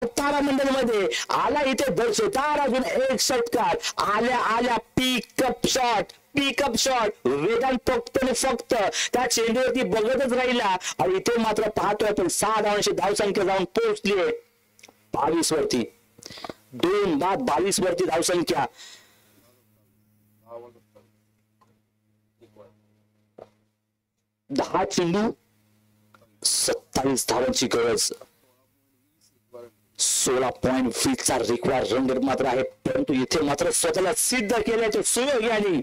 तारामंडल मध्ये आला इथे दर्शवतार अजून एक षटकार आल्या आल्या पिकअप शॉट वेदांत फक्त त्या चेंडूवरती बघतच राहिला आणि इथे मात्र पाहतोय पण 6 धावांची धावसंख्या जाऊन पोहोचली 22 वरती 2 बाद 22 वरती धावसंख्या 10 चेंडू 27 धावांची गरज 16.20 चा रिक्वायर्ड रन रेट मात्र आहे परंतु इथे मात्र स्वतःला सिद्ध केल्याचे सुयोग यांनी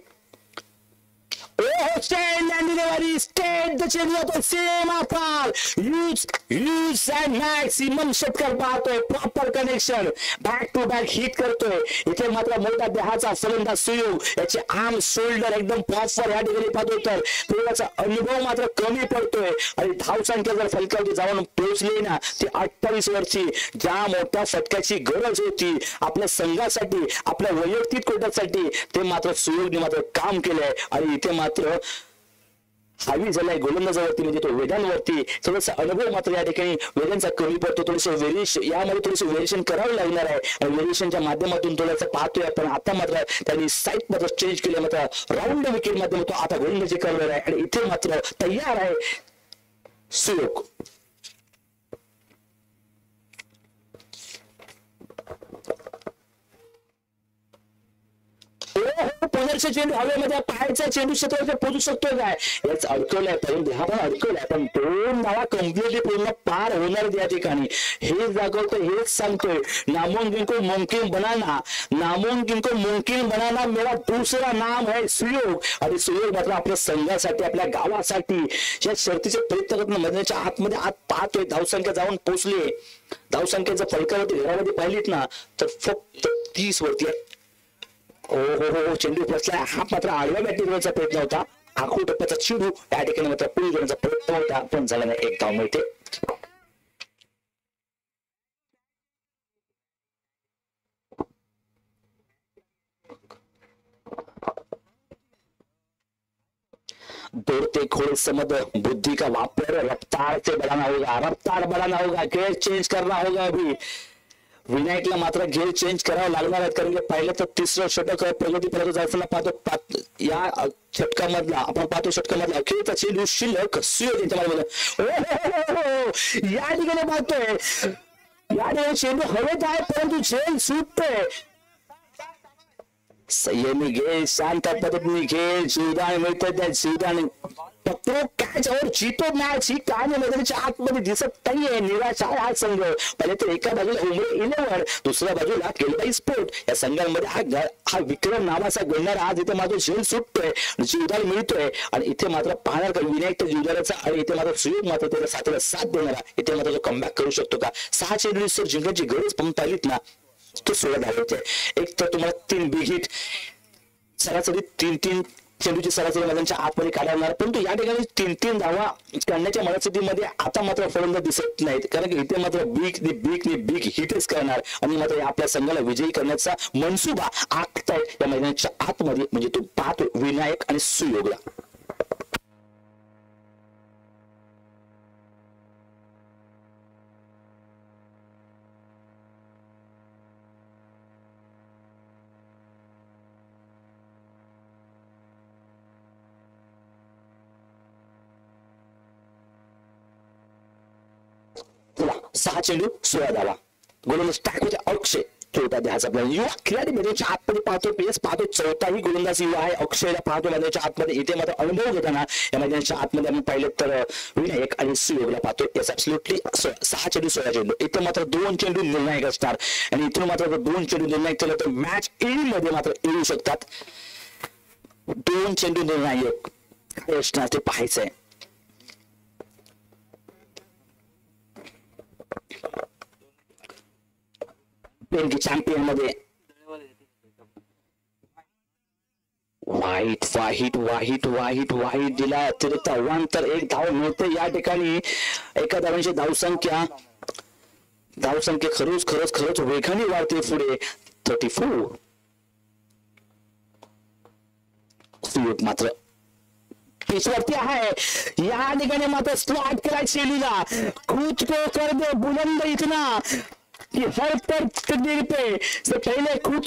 मॅक्सिमम षटकार पाहतोय proper connection back to back hit करतोय इथे मात्र मोठा देहाचा फलंदाज सुयोग याचे आर्म शोल्डर एकदम प्रॉपर या ठिकाणी पाहतोय तर त्याचा अनुभव मात्र कमी पडतोय आणि धावसंख्या जर फलकावरती जाऊन पोहोचली ना ती 28 वरची ज्या मोठ्या फटक्याची गरज होती आपल्या संघासाठी आपल्या वैयक्तिक कोट्यासाठी ते मात्र सुयोगने मात्र काम केलंय आणि इथे मात्र हावी झालाय गोलंदाजावरती म्हणजे तो वेदांवरती थोडासा अनुभव मात्र या ठिकाणी वेदांचा कमी पडतो थोडंसं व्हेरिएशन यामध्ये थोडंसं व्हेरिएशन करावं लागणार आहे आणि व्हेरिएशनच्या माध्यमातून थोडंसं पाहतोय आपण आता मात्र त्यांनी साईट मात्र चेंज केलं मात्र राऊंड विकेट माध्यमातून आता गोलंदाजी करणार आहे आणि इथे मात्र तयार आहे सुयोग पुनर्चे चेंडू हवेमध्ये पायाचा चेंडू क्षेत्रावर पोहोचू शकतोय काय याच अडकवलाय पर्यंत हा पण अडकवलाय पण 2 धावा कम्प्लिटली पूर्ण पार होणार या ठिकाणी हे जागवतोय हेच सांगतोय नामुमकिन को मुमकिन बनाना मेरा दूसरा नाम है सुयोग आणि सुयोग मात्र आपल्या संघासाठी आपल्या गावासाठी या शर्तीचे प्रयत्न करत मैदानाच्या आतमध्ये आत पाहतोय धावसंख्या जाऊन पोहोचली धावसंख्येचा फलकावरती घरामध्ये पाहिलीत ना तर फक्त 30 वरती हो चेंडू फसला हा मात्र आडव्या बॅटिंगचा प्रयत्न होता आखू टप्प्याचा चेंडू या ठिकाणी मात्र पुढे घेण्याचा प्रयत्न होता पण झाला नाही एक धाव मिळते दौड़ते घोड़े समझ बुद्धि का वापर रफ्तार से बढ़ाना होगा गेयर चेंज करना होगा अभी विनायकला मात्र गेअर चेंज करावं लागणार आहे कारण की पहिलं तर 3रं षटक प्रगतीपर्यंत जायचं पाहतो या षटकामधला आपण पाहतो षटकामधला अखेरचा चेंडू शिल्लक या ठिकाणी पाहतोय या ठिकाणी चेंडू हवेत आहे परंतु झेल सुटतोय संयमी घे शांत पद्धतीने घे जीवदान मिळतं त्या जीवदान पकड़ो कॅच और जीतो मॅच ही कहाणी मैदानाच्या आतमध्ये दिसत नाहीये निराश आहे हा संघ पहिले तर एका बाजूला उमरे 11 दुसऱ्या बाजूला केलबाई स्पोर्ट या संघांमध्ये हा विक्रम नावाचा गणणारा आज इथे मात्र झेल सुटतोय जीवदान मिळतोय आणि इथे मात्र पाहणार का विनायक तर जीवदाराचा आणि इथे मात्र सुयोग मात्र त्याच्या साथीला साथ देणारा इथे मात्र तो कमबॅक करू शकतो का 6 चेंडू जिंकण्याची गरज पण पाहिलीत ना तो 16 धावांचे एक तर तुम्हाला 3 बिग हिट सरासरी 3 चेंडूची सरासरी मैदानाच्या आतमध्ये काढणार परंतु या ठिकाणी 3 धावा काढण्याच्या मनस्थितीमध्ये आता मात्र फलंदाज दिसत नाहीत कारण की इथे मात्र बिग हिटच करणार आणि मात्र आपल्या संघाला विजयी करण्याचा मनसुबा आखतायत या मैदानाच्या आतमध्ये म्हणजे तो पाहतो विनायक आणि सुयोगला सहा चेंडू 16 धावा गोलंदाज टॅक होते अक्षय चौथा द्यायचा आपल्याला युवा खेळाडू मैदानाच्या आतमध्ये पाहतो पेस पाहतो चौथाही गोलंदाज युवा आहे अक्षयला पाहतो मैदानाच्या आतमध्ये इथे मात्र अनुभव घेताना या मैदानाच्या आतमध्ये आपण पाहिलं तर विनायक आणि सुयोगला पाहतो याच ऍब्सोल्युटली 6 चेंडू 16 चेंडू इथे मात्र 2 चेंडू निर्णायक असणार आणि इथून मात्र 2 चेंडू निर्णायक केलं तर मॅच मध्ये मात्र येऊ शकतात 2 चेंडू निर्णायक काय असणार ते पाहायचंय चॅम्पियन मध्ये वाईट दिला अतिरिक्त अव्वांतर 1 धाव मिळते या ठिकाणी एका धावांची धावसंख्या खरंच वेगाने वाढते पुढे 34 सुयोग मात्र पिचवरती आहे या ठिकाणी मात्र स्लॉट केला चेंडूला कुछ को कर दे बुलंद इतना कि हर तकदीर पे से पहले खुद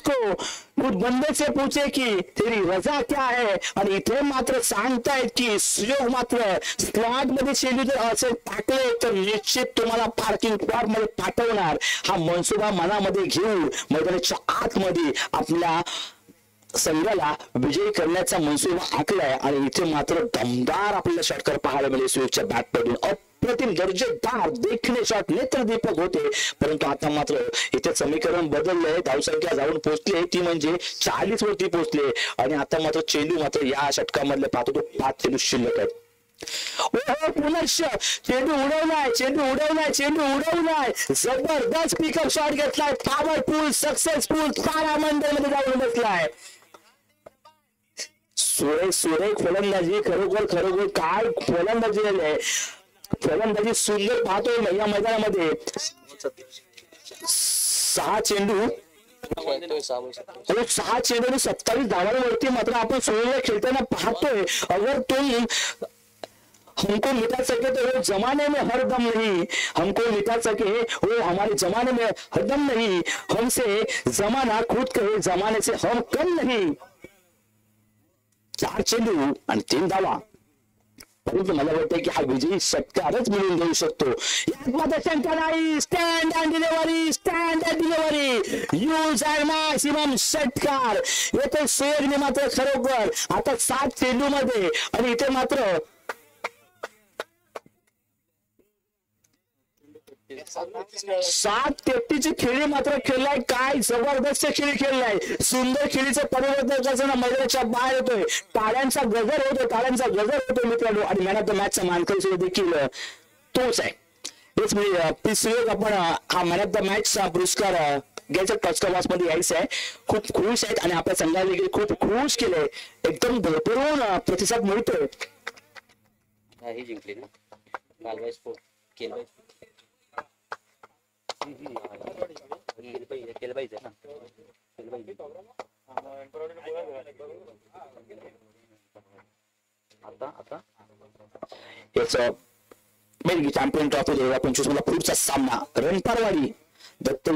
बंदे से पूछे कि तेरी रजा क्या है. आणि इथे मात्र सांगतायत की सुयोग मात्र स्लॉट मध्ये चेंडू जर असेल टाकले तर निश्चित तुम्हाला पार्किंग प्लॉट मध्ये पाठवणार. हा मनसुबा मनामध्ये घेऊन मैदानाच्या आतमध्ये आपल्या संघाला विजयी करण्याचा मनसुबा आखलाय. आणि इथे मात्र दमदार आपल्याला षटकार पाहायला मिळेल सुयोगच्या बॅटमधून. अप्रतिम दर्जेदार देखणे शॉट नेत्रदीपक होते. परंतु आता मात्र इथे समीकरण बदललंय. धावसंख्या जाऊन पोहोचली ती म्हणजे 40 वरती पोहोचले. आणि आता मात्र चेंडू मात्र या षटकामधले पाहतो तो 5 चेंडू शिल्लक आहेत. पुनश्च चेंडू उडवलाय. जबरदस्त पिकअप शॉट घेतलाय. पॉवरफुल सक्सेसफुल तारामंडळ मध्ये जाऊन बसलाय. सुरेख फलंदाजी. खरोखर काय फलंदाजी सुंदर पाहतोय या मैदानामध्ये. 6 चेंडू 27 धावांवरती मात्र आपण सुरेख खेळताना पाहतोय. अगर तुम हमको मिटा सके तो वो जमाने में हरदम नहीं. हमको मिटा सके वो हमारे जमाने में हरदम नहीं. हमसे जमाना खुद कहे जमाने से हम कम नहीं. 4 चेंडू आणि 3 धावा. परंतु मला वाटतं की हा विजयी षटकारच मिळून देऊ शकतो. यात मात्र शंका नाही. Stand and delivery use and maximum षटकार. येथे सुयोगने मात्र खरोखर आता 7 चेंडू मध्ये आणि इथे मात्र 7-33 खेळी मात्र खेळलाय. काय जबरदस्त खेळी खेळलाय. सुंदर खेळीचं परिवर्तन करताना मैदानाच्या बाहेर येतोय. टाळ्यांचा गजर होतो मित्रांनो. आणि मॅन ऑफ द मॅचचा मानकरी देखील तोच आहे. हेच म्हणजे सुयोग आपण हा मॅन ऑफ द मॅचचा पुरस्कार घ्यायचा टचकावास मध्ये यायचं आहे. खूप खुश आहेत आणि आपल्या संघाला देखील खूप खुश केलंय. एकदम भरभरून प्रतिसाद मिळतोय. जिंकले ना केलं पाहिजे ना. आता याचं चॅम्पियन ट्रॉफी 2025 मध्ये पुढचा सामना रणपारवाडी दत्त